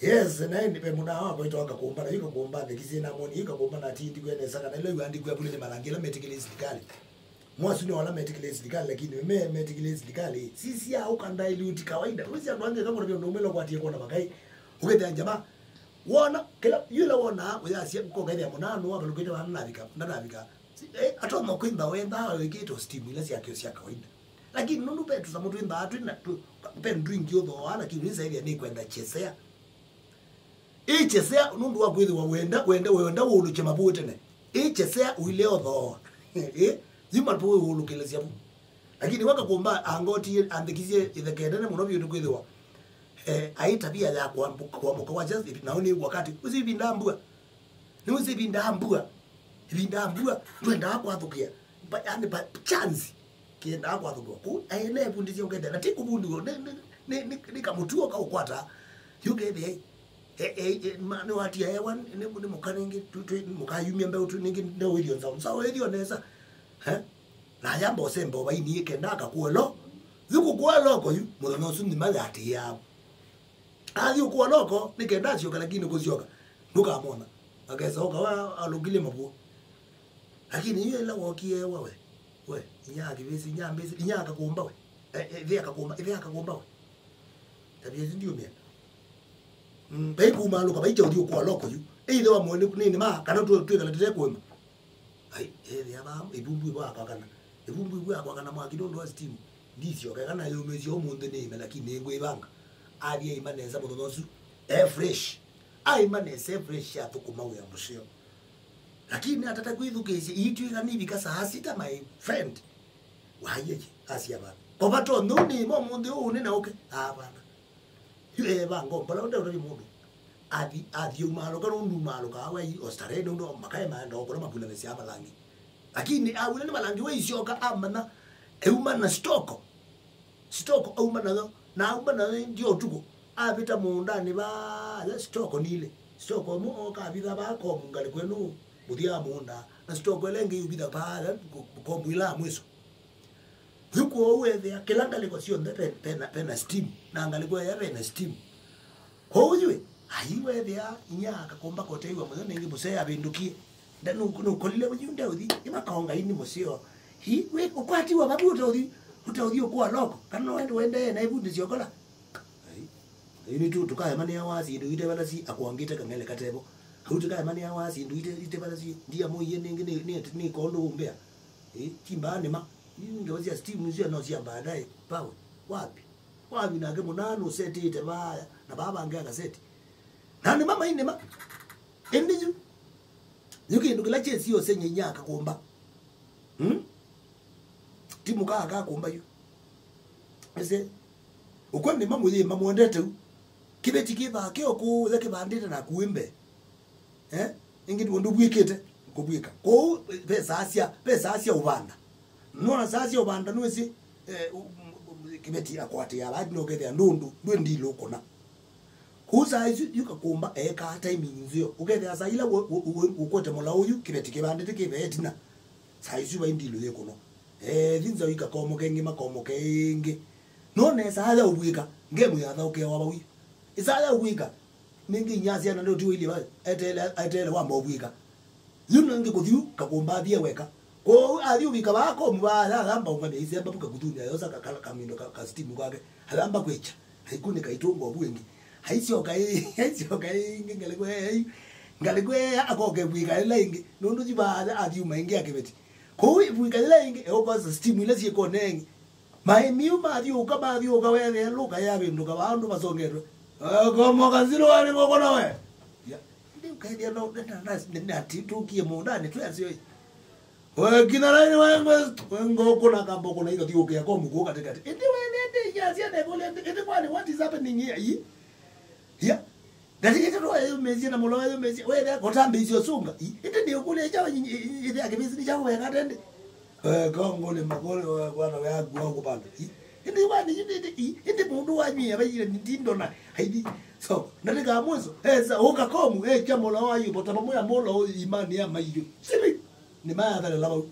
Yes, na ndipe muna wako itoka kuomba na yuko kuomba ndikizina moni yuko kuomba na tindi kwene saka na leo andi kwa bulele malangela metikilezi dikali. Mwasu ni wala metikilezi dikali lakini metikilezi dikali. Sisi ya ukanda ili uti kawaida. Usi anduange kama ndio nomelo kwa tie kona bakai. Ukete jamaa. Wona kila yule wona uyasi ko gaidi ya munanu wa balukete wa navika. Atoma kwimba wenda wekito steam ile si yakio si kawaida. Lakini nundu petu za mtu imba atu na pen drink yo do wala kiuliza ile ni kwenda chesea. Ichesea nundu wa kwithi wa wenda uluche mabuwe tene. Ichesea uileo dho. Zima po ulukele siabu. Lakini waka kumba angoti andikizie ithekendene muno byo kwithi wa. Aita pia ya kwa wacha naoni wakati usibindambua. Ni usibindambua. Ibindambua twenda kwa thukia. Yani ba chance kienda kwa thukia. Ku aele bundisi ongenda na tikubundu ni kamutuo ka ukwata. Yuge mani watia ewan ni mukaningi mukayumia mbeu tu ningi ndo video nza msawo video nesa na jambo sembo baini kenda ka kuolo yuko kuolo ko yu muno sundi mali ati ya ali uko loko ni kenda sio lakini kuzioka nduka amona akeza oka alugile mabu lakini hiyo ila wokie we nyaka bisi nyambisi nyaka kuomba we ivya kakuomba we tabia ndio mimi Beku maluka baicha udio kwa loko yu. Either wa mwene nini ma kana tuweka letete kwema. Ai yaba ibumbu bwa akakana. Ibumbu bwa akakana mwa kidondo wa steam. Ndisyo kana yo mezi yo munde nime lakini ngo ibanga. Abi imaneza bodonosu fresh. Ai manese fresh ya tukumawe ya mushio. Lakini atata kwithukeze itu ikani bikasa hasita my friend. Wayeje asiaba. Kobato nuni mo munde une na okay. Bana. Yule bango bala ndo mundu adi umalo kana undu malo ka we ostare ndo makai ma ndo kola mapula nesi amalangi lakini awule ni malangi we ishoka amana eumana stoko eumana na umana ndio tuko avita muundani ba ya stoko nile stoko mo ka vida ba ko mungale kwenu budia muunda na stoko lengi ubida ba ko mwila mwiso yuko wewe kelanga liko sio pena steam na angaliko ya pena steam ko ujue aiwe vya nyaka komba kote iwa mwe nengi buse abindukie ndanu kolile ujunda udi imakaonga ini musio hi we ukwati wa babu utaudi kwa loko kana wende na ibundi siokola ini tu tukaya mani awasi ndu ite balasi akuangita kamele katebo utukaya mani awasi ndu ite balasi ndia moye nengi ni kondo umbea timbane ma ingewazia steam nzio na sia baadaye pawe wapi na kemo nano seti ite baya na baba angeka seti nani mama ine ma endiju yuki ndukila chesi yo senye nyaka kuomba timu kaka kuomba yu ese ukwende mamu ye mamu ndete kibeti kiba kyo ku zake bandite na kuimbe ingi ndo bwikete kubwika ko pesa asia ubanda nona sasa ubanda nwesi kibeti akwati ya badi no kete ndundu ndilo kona kuza yuka kumba ka timing nzio ukete asa ila ukote mola uyu kibeti kibandite kibetina saizu ba ndilo yekono linza yuka komo kenge makomo kenge none sasa ubwika ngemu ya thauke wa bawi isaya ubwika ningi nyasi ana ndo tuili ba etele wa mbobwika yuno ngi kuthiu kakumba thie weka ko ari ubika bako mubala gamba umane izemba buka kutunya yosa kamindo ka steam kwake alamba kwecha haikuni kaitongo bwengi haisio kai ngalegwe akoke bwika lengi nundu jibala ari umaingia kibeti ko bwika lengi eoba steam ile siko nengi mai miu mari ukabari ukawewe luka yabe nduka bandu basongerwe komo kazilo wali ngoko nawe ya ndio kaidia no na titukie muundani tu asio wewe kina nani wewe ngoko na kambo kuna hiyo tioke yako mko katikati eti wewe nende yasia na kule eti kwani what is happening here ya ngati ito wewe mezi na mulo wewe mezi wewe kotambe hizo sunga eti ndio kule jawa eti akibisi ni jawa ya tende kongo le makolo bwana wewe agwa bana eti wani eti mundu wanyi abayire ndindo na haidi so ndika mwanzo sasa ukakomu jamola wayo botapamoya molo imani ya mayo sibi ni maadha la